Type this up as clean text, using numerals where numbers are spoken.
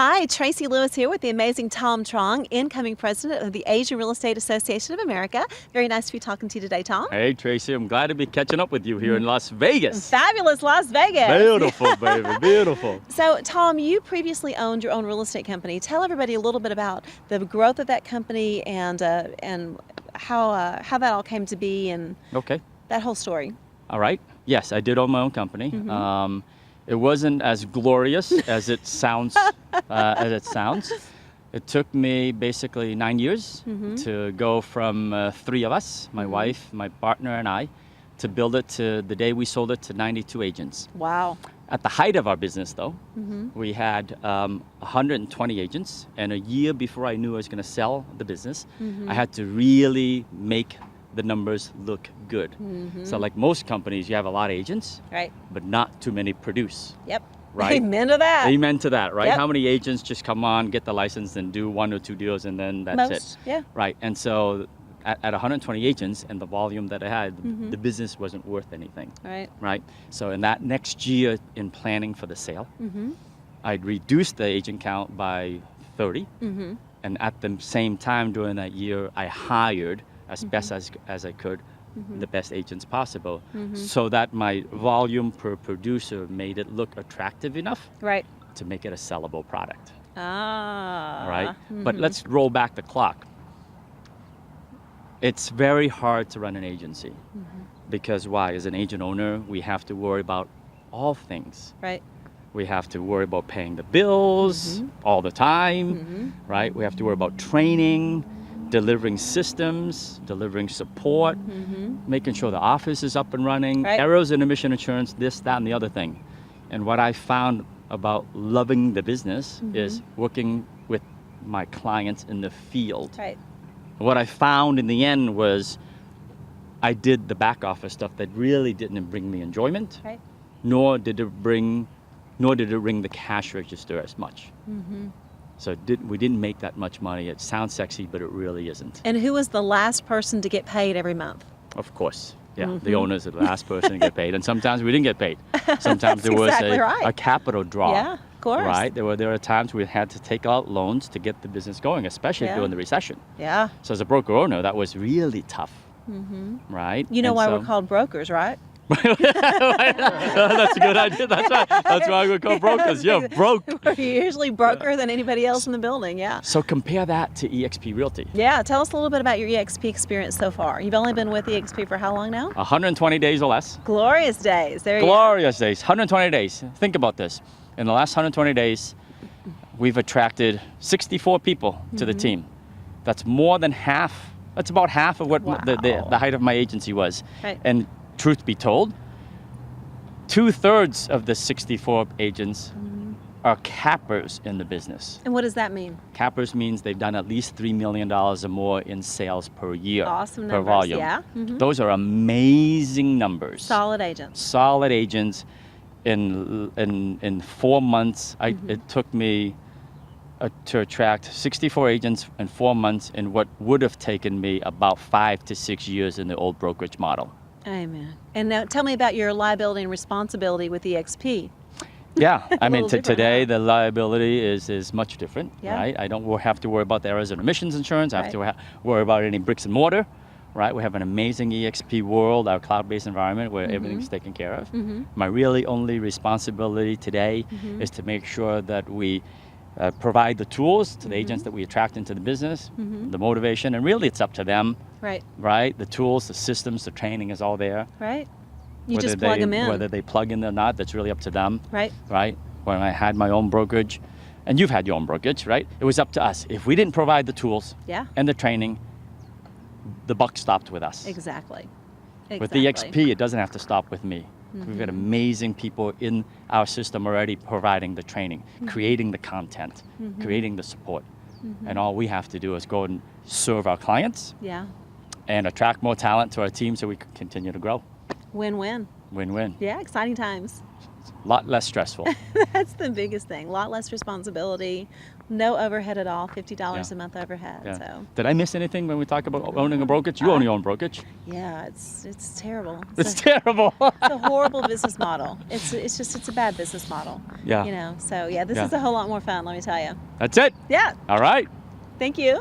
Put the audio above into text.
Hi, Tracy Lewis here with the amazing Tom Truong, incoming president of the Asian Real Estate Association of America. Very nice to be talking to you today, Tom. Hey, Tracy, I'm glad to be catching up with you here in Las Vegas. Fabulous Las Vegas. Beautiful, baby, beautiful. So, Tom, you previously owned your own real estate company. Tell everybody a little bit about the growth of that company and how that all came to be and that whole story. All right. Yes, I did own my own company. It wasn't as glorious as it sounds. It took me basically 9 years to go from 3 of us, my wife, my partner, and I, to build it to the day we sold it to 92 agents. Wow. At the height of our business, though, we had 120 agents, and a year before I knew I was going to sell the business, I had to really make the numbers look good. So like most companies, you have a lot of agents, right, but not too many produce. Yep. Right? Amen to that. Amen to that, right? Yep. How many agents just come on, get the license, and do 1 or 2 deals, and then that's it? Yeah. Right. And so at 120 agents and the volume that I had, the business wasn't worth anything. Right. Right. So in that next year in planning for the sale, I'd reduced the agent count by 30. And at the same time during that year, I hired as best as I could, the best agents possible, so that my volume per producer made it look attractive enough to make it a sellable product. Ah. Right? But let's roll back the clock. It's very hard to run an agency because why? As an agent owner, we have to worry about all things. Right. We have to worry about paying the bills all the time, right? We have to worry about training, delivering systems, delivering support, making sure the office is up and running, errors in emission insurance, this, that, and the other thing. And what I found about loving the business is working with my clients in the field. Right. What I found in the end was I did the back office stuff that really didn't bring me enjoyment, nor did it ring the cash register as much. So we didn't make that much money. It sounds sexy, but it really isn't. And who was the last person to get paid every month? Of course. Yeah, the owners are the last person to get paid. And sometimes we didn't get paid. Sometimes there was exactly a capital draw. Yeah, of course. Right? There were times we had to take out loans to get the business going, especially during the recession. Yeah. So as a broker owner, that was really tough. Right? You know why we're called brokers, right? That's a good idea. That's right. That's why we're called brokers. Yeah, broke. We're usually broker than anybody else in the building, yeah. So compare that to eXp Realty. Yeah, tell us a little bit about your eXp experience so far. You've only been with eXp for how long now? 120 days or less. Glorious days. There you go. Glorious days. 120 days. Think about this. In the last 120 days, we've attracted 64 people to the team. That's more than half. That's about half of what the height of my agency was. Right. And truth be told, 2/3 of the 64 agents are cappers in the business. And what does that mean? Cappers means they've done at least $3 million or more in sales per year. Awesome per numbers, volume. yeah. Those are amazing numbers. Solid agents. Solid agents. In 4 months, it took me to attract 64 agents in 4 months in what would have taken me about 5 to 6 years in the old brokerage model. Amen. And now tell me about your liability and responsibility with eXp. Yeah, I mean, today huh? the liability is much different, Yeah. right? I don't have to worry about the errors and emissions insurance. I have to worry about any bricks and mortar, right? We have an amazing eXp world, our cloud-based environment where everything's taken care of. My really only responsibility today is to make sure that we provide the tools to the agents that we attract into the business, the motivation, and really it's up to them. Right. Right? The tools, the systems, the training is all there. Right. You just plug them in. Whether they plug in or not, that's really up to them. Right. Right? When I had my own brokerage, and you've had your own brokerage, right? It was up to us. If we didn't provide the tools and the training, the buck stopped with us. Exactly. With the eXp, it doesn't have to stop with me. We've got amazing people in our system already providing the training, creating the content, creating the support. And all we have to do is go and serve our clients and attract more talent to our team so we can continue to grow. Win-win. Win-win. Yeah, exciting times. A lot less stressful. That's the biggest thing. A lot less responsibility, No overhead at all. $50 Yeah. a month overhead. Yeah. So Did I miss anything when we talk about owning a brokerage? You own your own brokerage. yeah, it's terrible. It's terrible. It's a horrible business model. It's a bad business model. Yeah. You know. So yeah, this Yeah. is a whole lot more fun. Let me tell you. That's it. Yeah. All right. Thank you.